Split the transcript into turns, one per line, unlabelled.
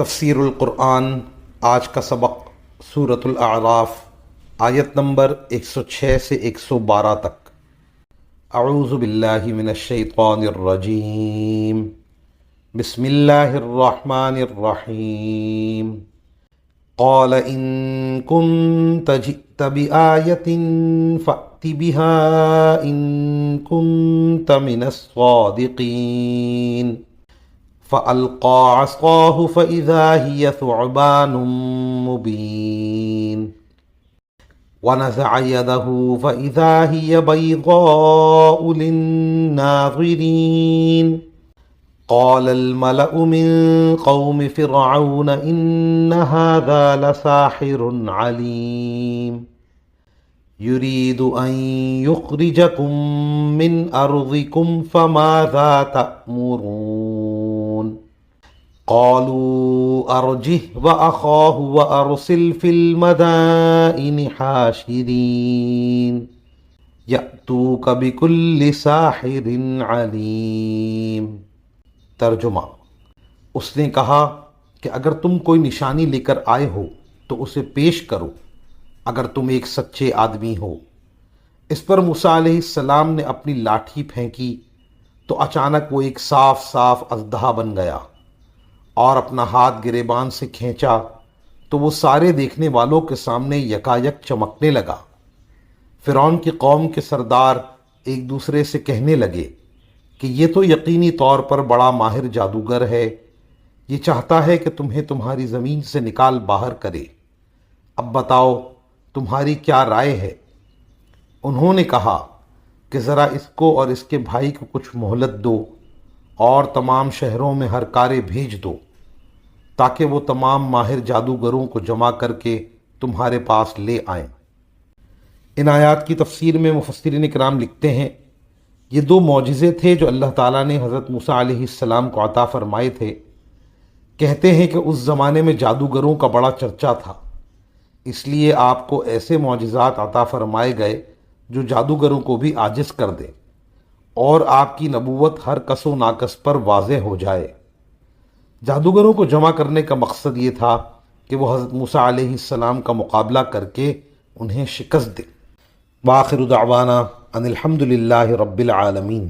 تفسیر القرآن آج کا سبق سورۃ الاعراف آیت نمبر 106 سے 112 تک۔ اعوذ باللہ من الشیطان الرجیم، بسم اللہ الرحمن الرحیم۔ قال ان كنت جئت بآیۃ فأت بها ان كنت من الصادقین۔ فألقى عصاه فإذا هي ثعبان مبين ونزع يده فإذا هي بيضاء للناظرين قال الملأ من قوم فرعون إن هذا لساحر عليم يريد أن يخرجكم من أرضكم فماذا تأمرون قالوا أرجه وأخاه وأرسل في المدائن حاشرين يأتوك بكل ساحر عليم۔ ترجمہ، اس نے کہا کہ اگر تم کوئی نشانی لے کر آئے ہو تو اسے پیش کرو اگر تم ایک سچے آدمی ہو۔ اس پر موسیٰ علیہ السلام نے اپنی لاٹھی پھینکی تو اچانک وہ ایک صاف اژدہا بن گیا، اور اپنا ہاتھ گریبان سے کھینچا تو وہ سارے دیکھنے والوں کے سامنے یکایک چمکنے لگا۔ فرعون کی قوم کے سردار ایک دوسرے سے کہنے لگے کہ یہ تو یقینی طور پر بڑا ماہر جادوگر ہے، یہ چاہتا ہے کہ تمہیں تمہاری زمین سے نکال باہر کرے۔ اب بتاؤ تمہاری کیا رائے ہے؟ انہوں نے کہا کہ ذرا اس کو اور اس کے بھائی کو کچھ مہلت دو اور تمام شہروں میں ہر کارے بھیج دو تاکہ وہ تمام ماہر جادوگروں کو جمع کر کے تمہارے پاس لے آئیں۔ ان آیات کی تفسیر میں مفسرین کرام لکھتے ہیں یہ دو معجزے تھے جو اللہ تعالیٰ نے حضرت موسیٰ علیہ السلام کو عطا فرمائے تھے۔ کہتے ہیں کہ اس زمانے میں جادوگروں کا بڑا چرچا تھا، اس لیے آپ کو ایسے معجزات عطا فرمائے گئے جو جادوگروں کو بھی عاجز کر دیں اور آپ کی نبوت ہر کس و ناکس پر واضح ہو جائے۔ جادوگروں کو جمع کرنے کا مقصد یہ تھا کہ وہ حضرت موسیٰ علیہ السلام کا مقابلہ کر کے انہیں شکست دیں۔ وآخر دعوانا ان الحمد للہ رب العالمین۔